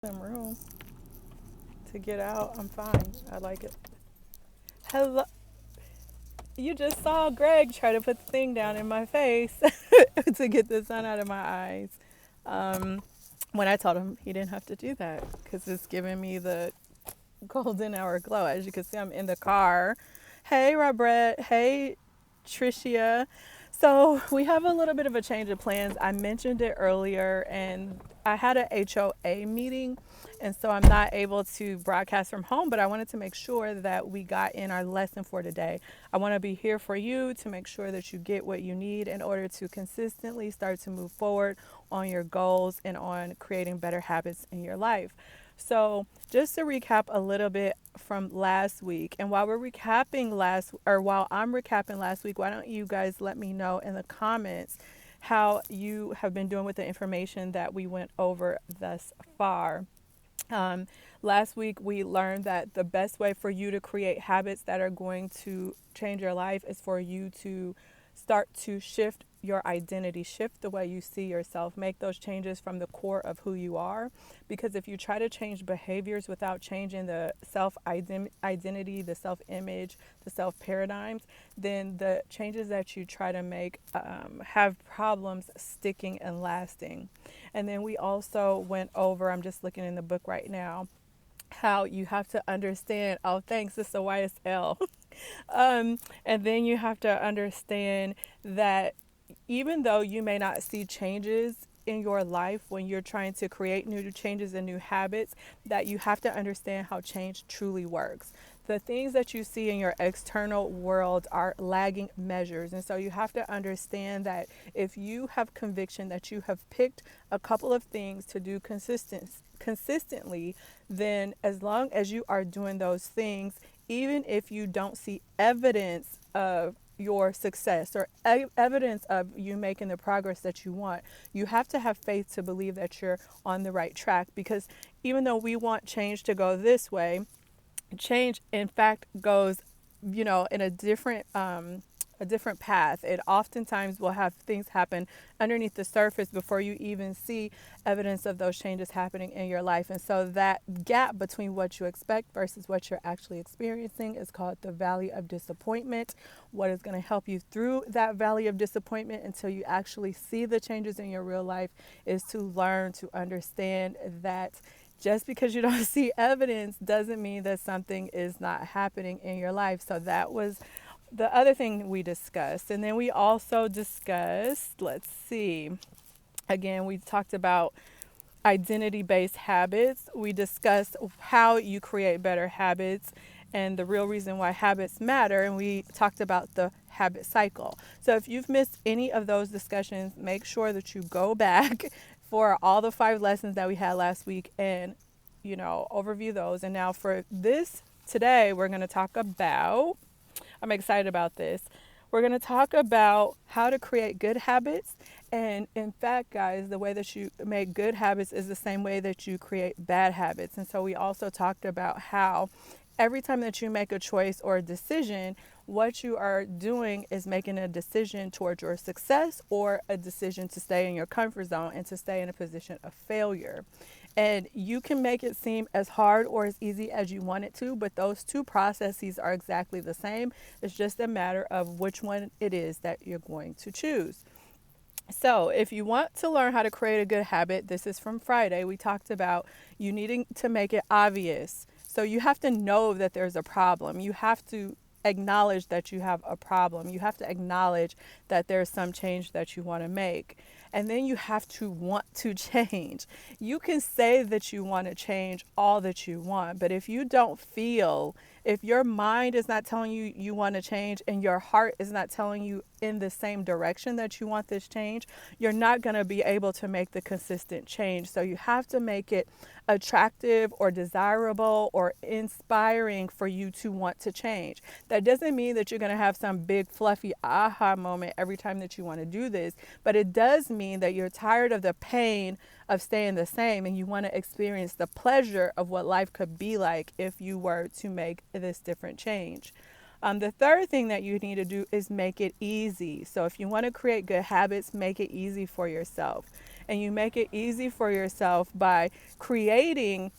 some room to get out. I'm fine. I like it. Hello. You just saw Greg try to put the thing down in my face to get the sun out of my eyes. Um, when I told him he didn't have to do that because it's giving me the golden hour glow. As you can see, I'm in the car. Hey, Robert. Hey, Tricia. So we have a little bit of a change of plans. I mentioned it earlier, and I had a HOA meeting, and so I'm not able to broadcast from home, but I wanted to make sure that we got in our lesson for today. I want to be here for you to make sure that you get what you need in order to consistently start to move forward on your goals and on creating better habits in your life. So, just to recap a little bit from last week, and while I'm recapping last week, why don't you guys let me know in the comments how you have been doing with the information that we went over thus far. Um, Last week, we learned that the best way for you to create habits that are going to change your life is for you to start to shift your identity, shift the way you see yourself, make those changes from the core of who you are. Because if you try to change behaviors without changing the self identity, the self image, the self paradigms, then the changes that you try to make have problems sticking and lasting. And then we also went over, I'm just looking in the book right now, how you have to understand, oh, thanks, it's the YSL. And then you have to understand that even though you may not see changes in your life when you're trying to create new changes and new habits, that you have to understand how change truly works. The things that you see in your external world are lagging measures. And so you have to understand that if you have conviction that you have picked a couple of things to do consistently, then as long as you are doing those things, even if you don't see evidence of your success or evidence of you making the progress that you want, you have to have faith to believe that you're on the right track. Because even though we want change to go this way, change in fact goes, in a different path. It oftentimes will have things happen underneath the surface before you even see evidence of those changes happening in your life. And so that gap between what you expect versus what you're actually experiencing is called the valley of disappointment. What is going to help you through that valley of disappointment until you actually see the changes in your real life is to learn to understand that just because you don't see evidence doesn't mean that something is not happening in your life. So that was the other thing we discussed. And then we also discussed, let's see, again, we talked about identity based habits. We discussed how you create better habits and the real reason why habits matter. And we talked about the habit cycle. So if you've missed any of those discussions, make sure that you go back for all the 5 lessons that we had last week and, overview those. And now for this today, we're going to talk about, I'm excited about this. We're going to talk about how to create good habits. And in fact, guys, the way that you make good habits is the same way that you create bad habits. And so we also talked about how every time that you make a choice or a decision, what you are doing is making a decision towards your success or a decision to stay in your comfort zone and to stay in a position of failure. And you can make it seem as hard or as easy as you want it to, but those two processes are exactly the same. It's just a matter of which one it is that you're going to choose. So, if you want to learn how to create a good habit, this is from Friday. We talked about you needing to make it obvious. So, you have to know that there's a problem. You have to acknowledge that you have a problem. You have to acknowledge that there's some change that you want to make. And then you have to want to change. You can say that you want to change all that you want, but if you don't feel, if your mind is not telling you you want to change and your heart is not telling you in the same direction that you want this change, you're not going to be able to make the consistent change. So you have to make it attractive or desirable or inspiring for you to want to change. That doesn't mean that you're going to have some big fluffy aha moment every time that you want to do this, but it does mean that you're tired of the pain of staying the same and you want to experience the pleasure of what life could be like if you were to make this different change. The third thing that you need to do is make it easy. So if you want to create good habits, make it easy for yourself. And you make it easy for yourself by creating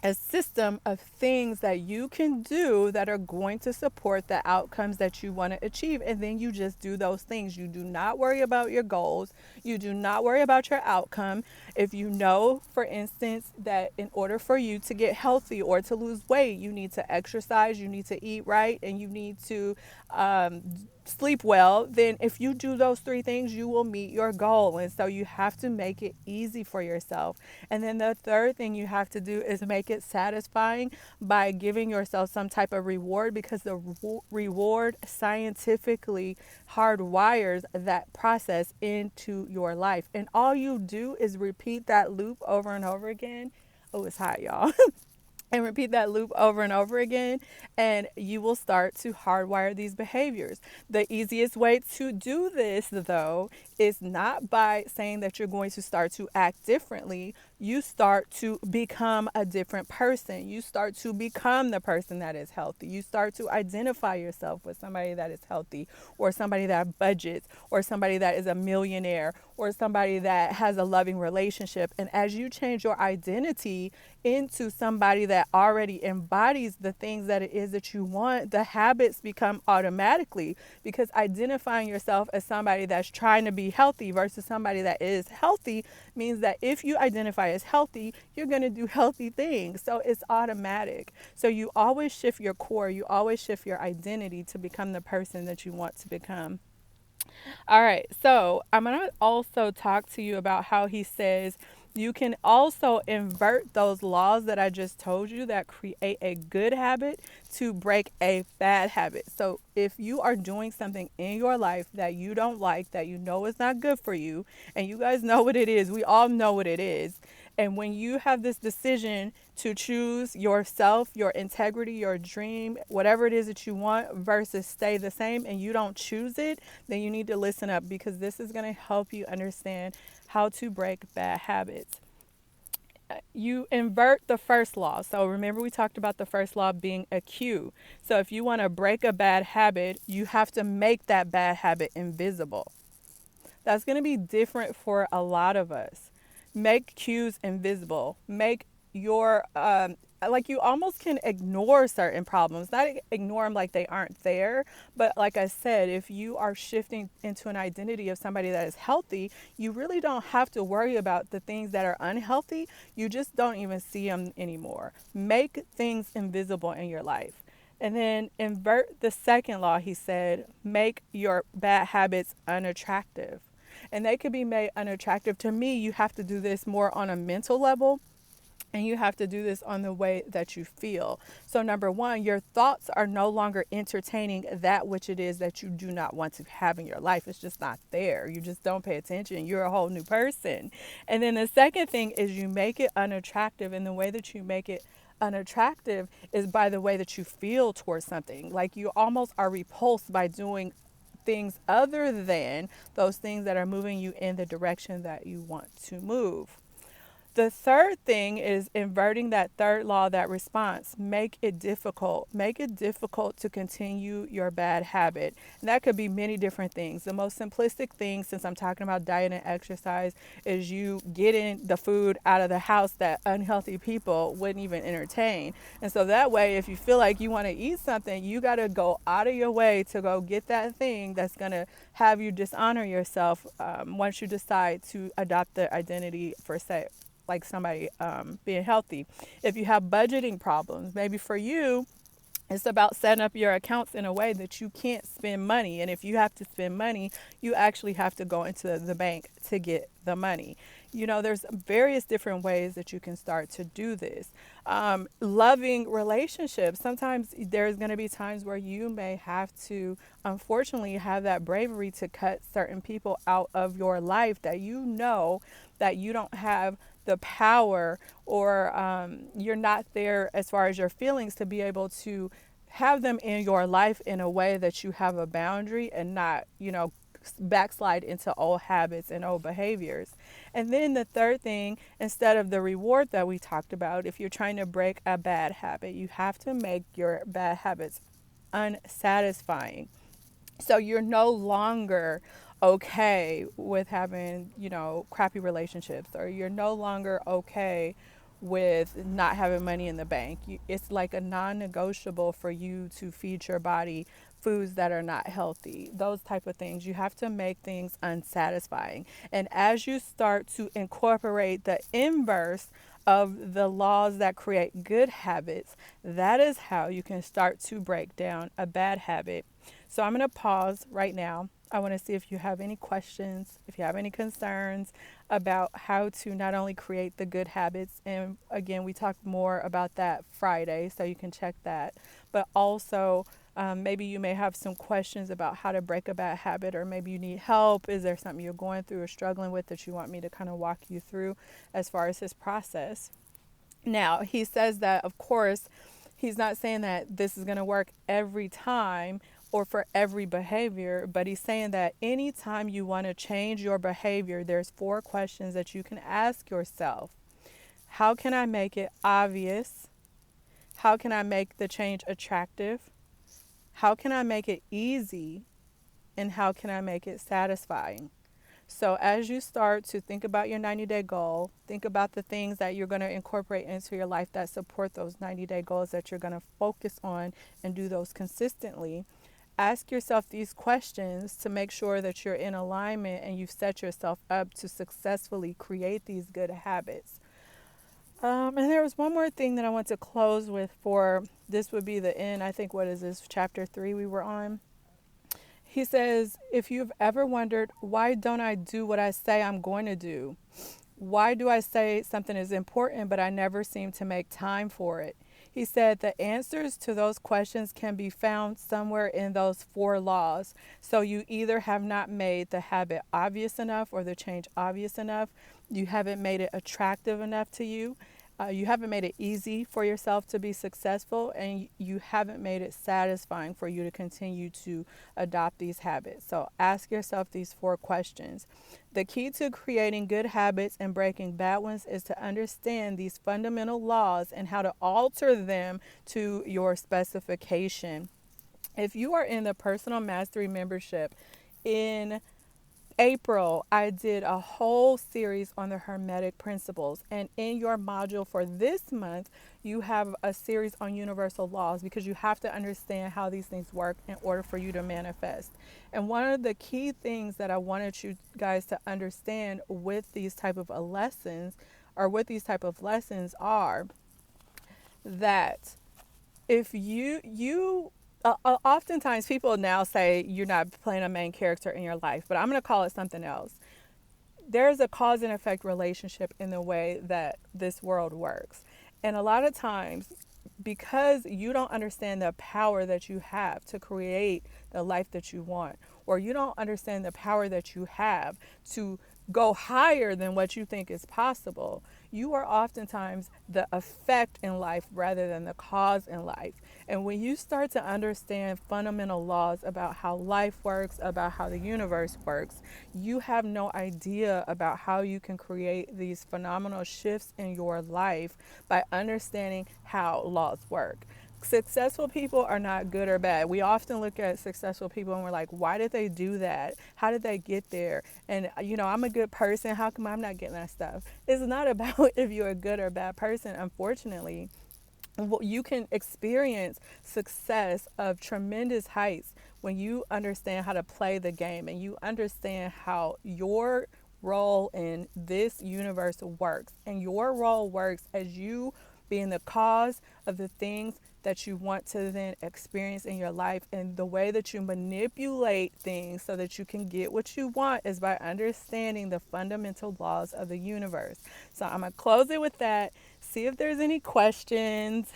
a system of things that you can do that are going to support the outcomes that you want to achieve. And then you just do those things. You do not worry about your goals. You do not worry about your outcome. If you know, for instance, that in order for you to get healthy or to lose weight, you need to exercise, you need to eat right, and you need to um, sleep well, then if you do those three things, you will meet your goal. And so you have to make it easy for yourself. And then the third thing you have to do is make it satisfying by giving yourself some type of reward, because the reward scientifically hardwires that process into your life. And all you do is repeat that loop over and over again. Oh, it's hot, y'all. And repeat that loop over and over again, and you will start to hardwire these behaviors. The easiest way to do this, though, is not by saying that you're going to start to act differently. You start to become a different person. You start to become the person that is healthy. You start to identify yourself with somebody that is healthy, or somebody that budgets, or somebody that is a millionaire, or somebody that has a loving relationship. And as you change your identity into somebody that already embodies the things that it is that you want, the habits become automatically, because identifying yourself as somebody that's trying to be healthy versus somebody that is healthy means that if you identify as healthy, you're going to do healthy things. So it's automatic. So you always shift your core, you always shift your identity to become the person that you want to become. All right, so I'm going to also talk to you about how he says you can also invert those laws that I just told you that create a good habit to break a bad habit. So if you are doing something in your life that you don't like, that you know is not good for you, and you guys know what it is, we all know what it is. And when you have this decision to choose yourself, your integrity, your dream, whatever it is that you want versus stay the same, and you don't choose it, then you need to listen up, because this is going to help you understand how to break bad habits. You invert the first law. So remember, we talked about the first law being a cue. So if you want to break a bad habit, you have to make that bad habit invisible. That's going to be different for a lot of us. Make cues invisible. Make your, like, you almost can ignore certain problems, not ignore them like they aren't there. But like I said, if you are shifting into an identity of somebody that is healthy, you really don't have to worry about the things that are unhealthy. You just don't even see them anymore. Make things invisible in your life. And then invert the second law, he said, make your bad habits unattractive. And they could be made unattractive. To me, you have to do this more on a mental level, and you have to do this on the way that you feel. So number one, your thoughts are no longer entertaining that which it is that you do not want to have in your life. It's just not there. You just don't pay attention. You're a whole new person. And then the second thing is you make it unattractive. And the way that you make it unattractive is by the way that you feel towards something. Like you almost are repulsed by doing things other than those things that are moving you in the direction that you want to move. The third thing is inverting that third law, that response. Make it difficult. Make it difficult to continue your bad habit. And that could be many different things. The most simplistic thing, since I'm talking about diet and exercise, is you getting the food out of the house that unhealthy people wouldn't even entertain. And so that way, if you feel like you want to eat something, you got to go out of your way to go get that thing that's going to have you dishonor yourself once you decide to adopt the identity for, say, like somebody being healthy. If you have budgeting problems, maybe for you, it's about setting up your accounts in a way that you can't spend money. And if you have to spend money, you actually have to go into the bank to get the money. You know, there's various different ways that you can start to do this. Loving relationships. Sometimes there's going to be times where you may have to, unfortunately, have that bravery to cut certain people out of your life that you know that you don't have the power, or you're not there as far as your feelings to be able to have them in your life in a way that you have a boundary and not, you know, backslide into old habits and old behaviors. And then the third thing, instead of the reward that we talked about, if you're trying to break a bad habit, you have to make your bad habits unsatisfying. So you're no longer okay with having, crappy relationships, or you're no longer okay with not having money in the bank. It's like a non negotiable for you to feed your body foods that are not healthy, those type of things. You have to make things unsatisfying. And as you start to incorporate the inverse of the laws that create good habits, that is how you can start to break down a bad habit. So I'm going to pause right now. I want to see if you have any questions, if you have any concerns about how to not only create the good habits. And again, we talked more about that Friday, so you can check that. But also, maybe you may have some questions about how to break a bad habit, or maybe you need help. Is there something you're going through or struggling with that you want me to kind of walk you through as far as his process? Now, he says that, of course, he's not saying that this is going to work every time or for every behavior, but he's saying that anytime you want to change your behavior, there's 4 questions that you can ask yourself. How can I make it obvious? How can I make the change attractive? How can I make it easy? And how can I make it satisfying? So, as you start to think about your 90-day goal, think about the things that you're going to incorporate into your life that support those 90-day goals that you're going to focus on and do those consistently. Ask yourself these questions to make sure that you're in alignment and you've set yourself up to successfully create these good habits. And there was one more thing that I want to close with, for this would be the end. I think, what is this, chapter 3 we were on? He says, if you've ever wondered, why don't I do what I say I'm going to do? Why do I say something is important, but I never seem to make time for it? He said the answers to those questions can be found somewhere in those 4 laws. So you either have not made the habit obvious enough or the change obvious enough. You haven't made it attractive enough to you. You haven't made it easy for yourself to be successful, and you haven't made it satisfying for you to continue to adopt these habits. So ask yourself these 4 questions. The key to creating good habits and breaking bad ones is to understand these fundamental laws and how to alter them to your specification. If you are in the Personal Mastery membership, in April, I did a whole series on the Hermetic principles. And in your module for this month, you have a series on universal laws, because you have to understand how these things work in order for you to manifest. And one of the key things that I wanted you guys to understand with these type of lessons, or with these type of lessons, are that if oftentimes people now say you're not playing a main character in your life, but I'm going to call it something else. There's a cause and effect relationship in the way that this world works. And a lot of times, because you don't understand the power that you have to create the life that you want, or you don't understand the power that you have to go higher than what you think is possible, you are oftentimes the effect in life rather than the cause in life. And when you start to understand fundamental laws about how life works, about how the universe works, you have no idea about how you can create these phenomenal shifts in your life by understanding how laws work. Successful people are not good or bad. We often look at successful people and we're like, why did they do that? How did they get there? And, I'm a good person. How come I'm not getting that stuff? It's not about if you're a good or bad person, unfortunately. You can experience success of tremendous heights when you understand how to play the game and you understand how your role in this universe works. And your role works as you being the cause of the things that you want to then experience in your life. And the way that you manipulate things so that you can get what you want is by understanding the fundamental laws of the universe. So I'm going to close it with that. See if there's any questions.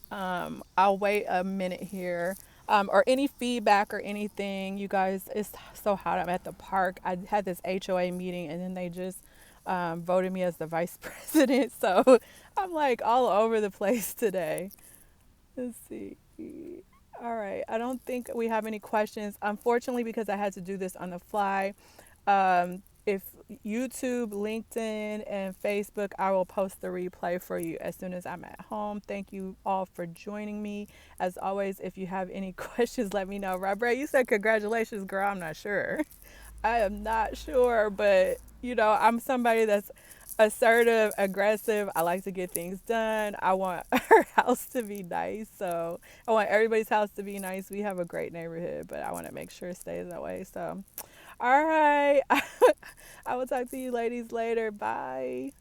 I'll wait a minute here. Or any feedback or anything. You guys, it's so hot. I'm at the park. I had this HOA meeting and then they just voted me as the vice president. So I'm like all over the place today. Let's see. All right. I don't think we have any questions. Unfortunately, because I had to do this on the fly, if YouTube, LinkedIn, and Facebook, I will post the replay for you as soon as I'm at home. Thank you all for joining me. As always, if you have any questions, let me know. Robert, you said congratulations, girl. I'm not sure. I am not sure, but I'm somebody that's assertive, aggressive. I like to get things done. I want our house to be nice. So I want everybody's house to be nice. We have a great neighborhood, but I want to make sure it stays that way. So, all right. I will talk to you ladies later. Bye.